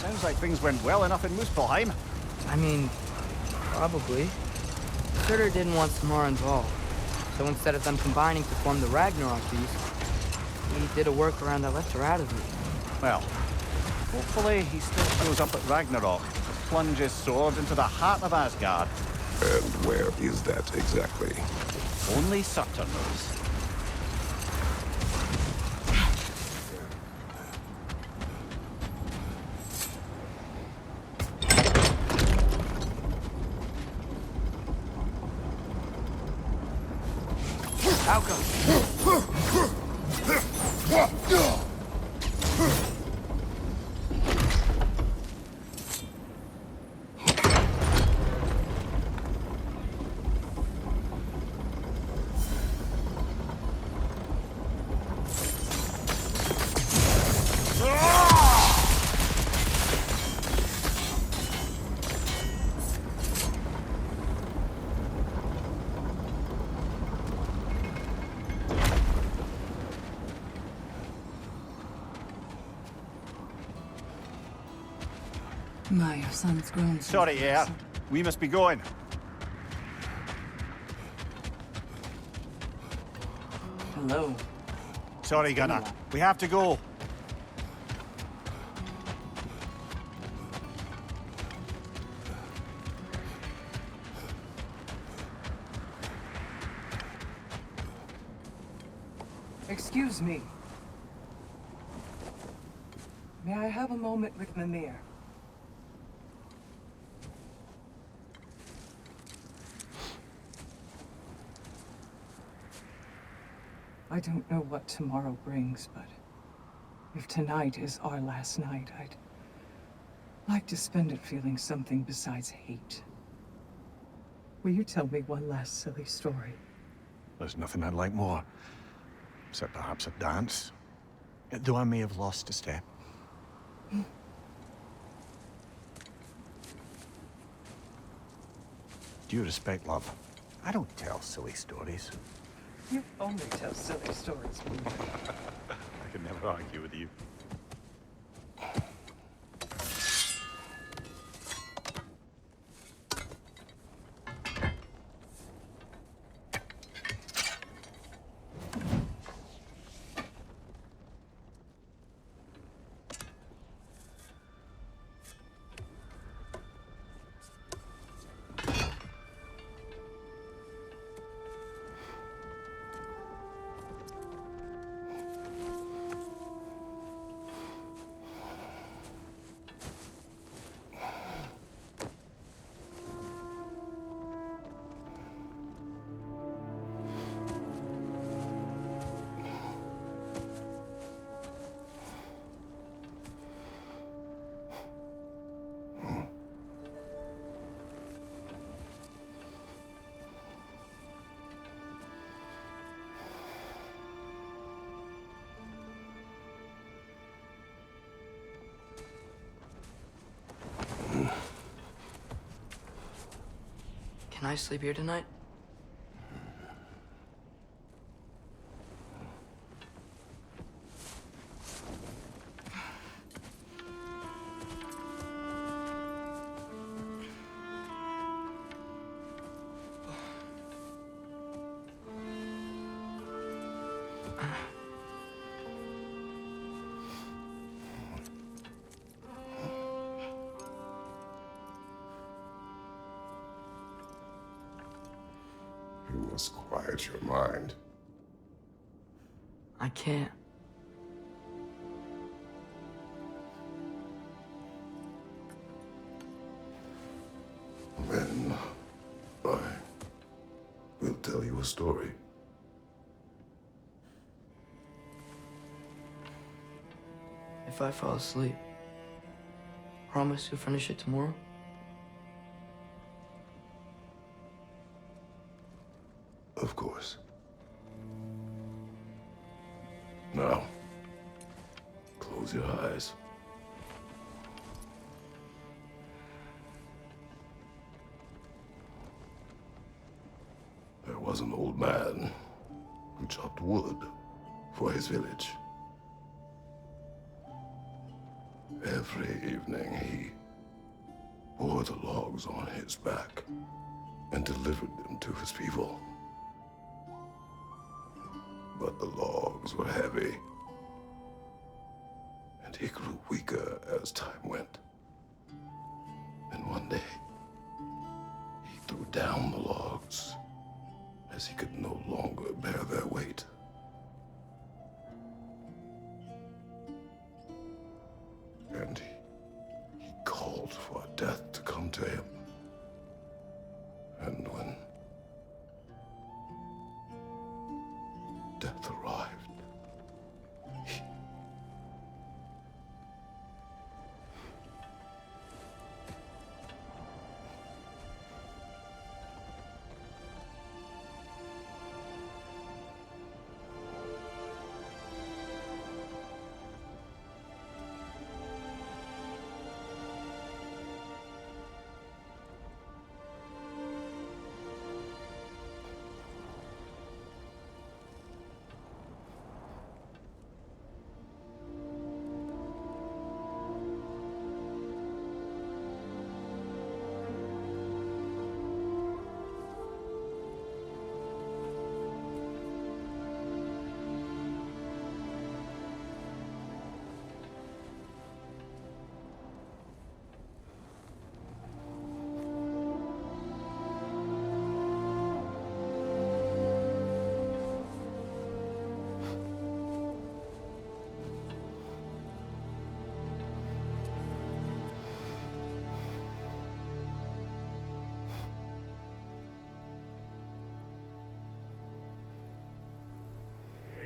Sounds like things went well enough in Muspelheim. I mean, probably. Surtur didn't want Samara involved, so instead of them combining to form the Ragnarok beast, he did a workaround that left her out of it. Well, hopefully he still shows up at Ragnarok to plunge his sword into the heart of Asgard. And where is that exactly? Only Surtur knows. My, your son's grown. Sorry, Air. We must be going. Hello. Sorry, Gunnar. We have to go. Excuse me. May I have a moment with Mimir? I don't know what tomorrow brings, but if tonight is our last night, I'd like to spend it feeling something besides hate. Will you tell me one last silly story? There's nothing I'd like more. Except perhaps a dance. Though I may have lost a step. Due respect, love. I don't tell silly stories. You only tell silly stories. I can never argue with you. Can I sleep here tonight? You must quiet your mind. I can't. Then I will tell you a story. If I fall asleep, promise you'll finish it tomorrow? Of course. Now, close your eyes. There was an old man who chopped wood for his village. Every evening he bore the logs on his back and delivered them to his people. But the logs were heavy, and he grew weaker as time went. And one day, he threw down the logs as he could no longer bear their weight. And he called for death to come to him. And when death arrived, he...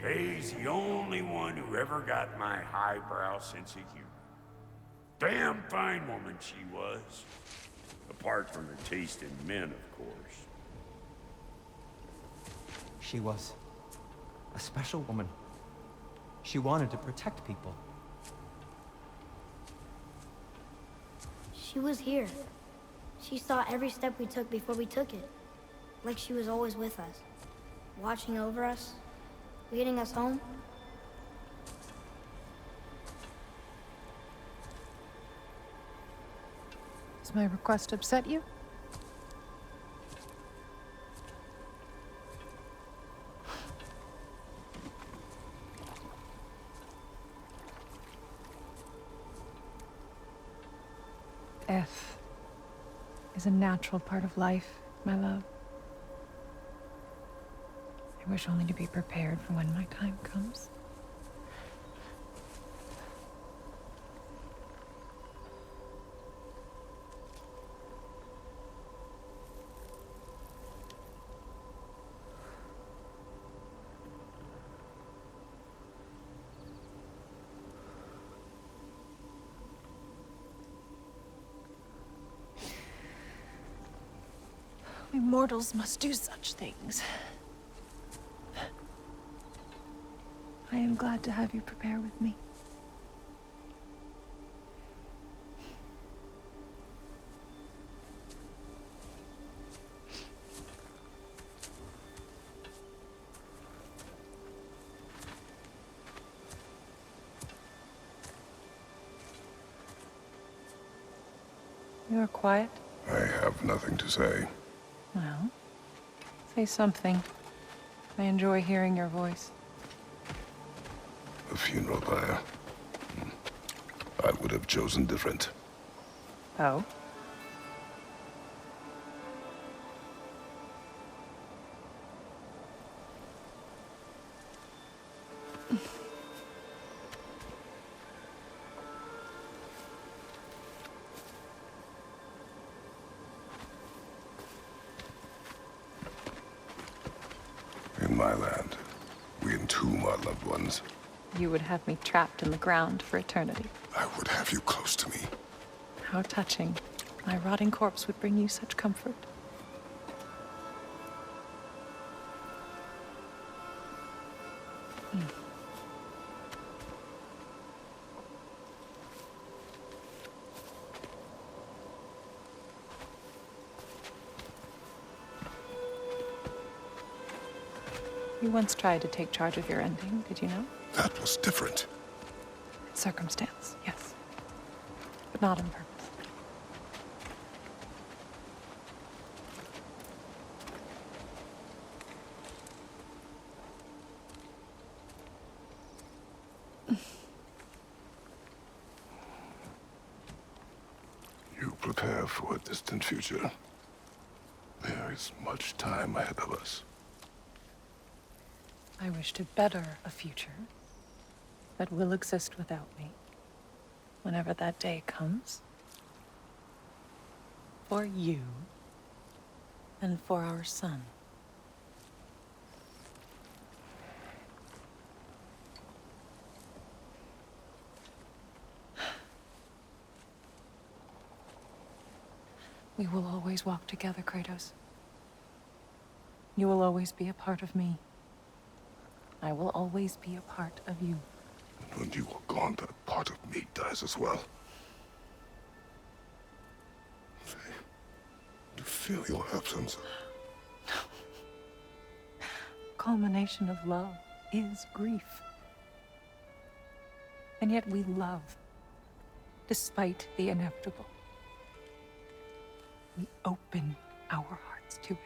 He's the only one who ever got my highbrow sense of humor. Damn fine woman she was. Apart from her taste in men, of course. She was a special woman. She wanted to protect people. She was here. She saw every step we took before we took it. Like she was always with us. Watching over us. Leading us home. Does my request upset you? Death is a natural part of life, my love. I wish only to be prepared for when my time comes. We mortals must do such things. I am glad to have you prepare with me. You are quiet? I have nothing to say. Well, say something. I enjoy hearing your voice. The funeral pyre. I would have chosen different. Oh? In my land, we entomb our loved ones. You would have me trapped in the ground for eternity. I would have you close to me. How touching. My rotting corpse would bring you such comfort. You once tried to take charge of your ending, did you know? That was different. Circumstance, yes. not on purpose. You prepare for a distant future. There is much time ahead of us. I wish to better a future that will exist without me, whenever that day comes. For you, and for our son. We will always walk together, Kratos. You will always be a part of me. I will always be a part of you. And when you are gone, that part of me dies as well. To feel your absence. Culmination of love is grief. And yet we love, despite the inevitable. We open our hearts to it.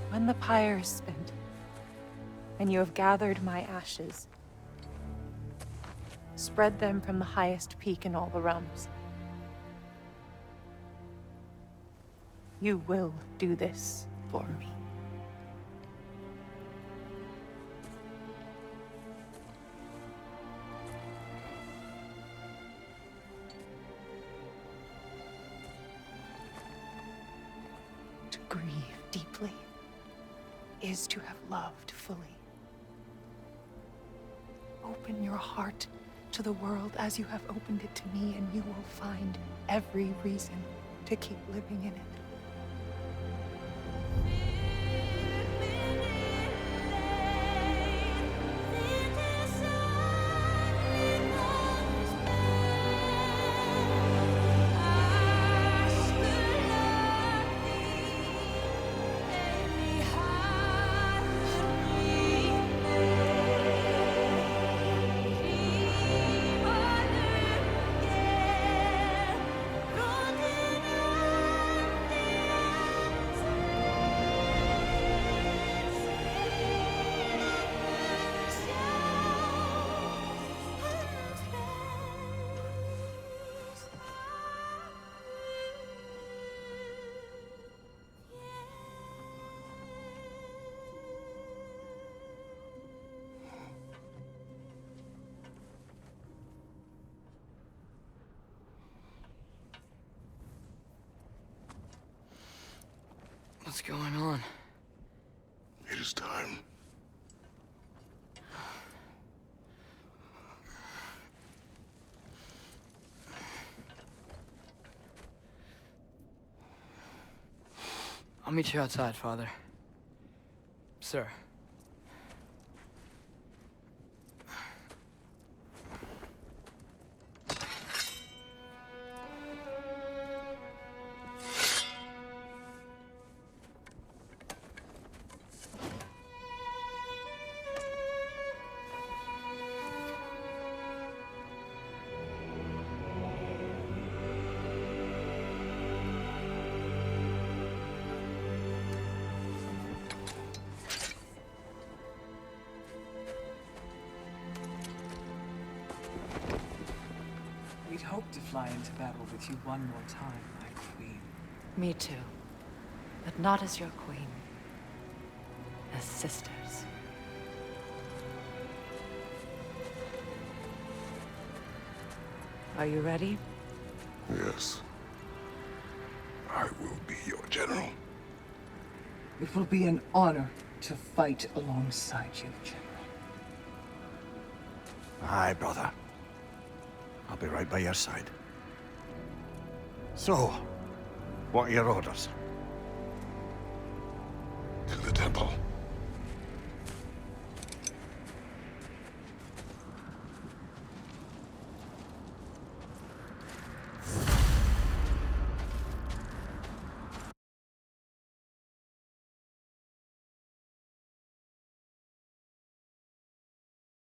When the pyre is spent, and you have gathered my ashes, spread them from the highest peak in all the realms. You will do this for me. To grieve deeply is to have loved fully. Open your heart to the world as you have opened it to me, and you will find every reason to keep living in it. What's going on? It is time. I'll meet you outside, Father. Sir. We'd hoped to fly into battle with you one more time, my queen. Me too. But not as your queen. As sisters. Are you ready? Yes. I will be your general. It will be an honor to fight alongside you, General. Aye, brother. I'll be right by your side. So, what are your orders?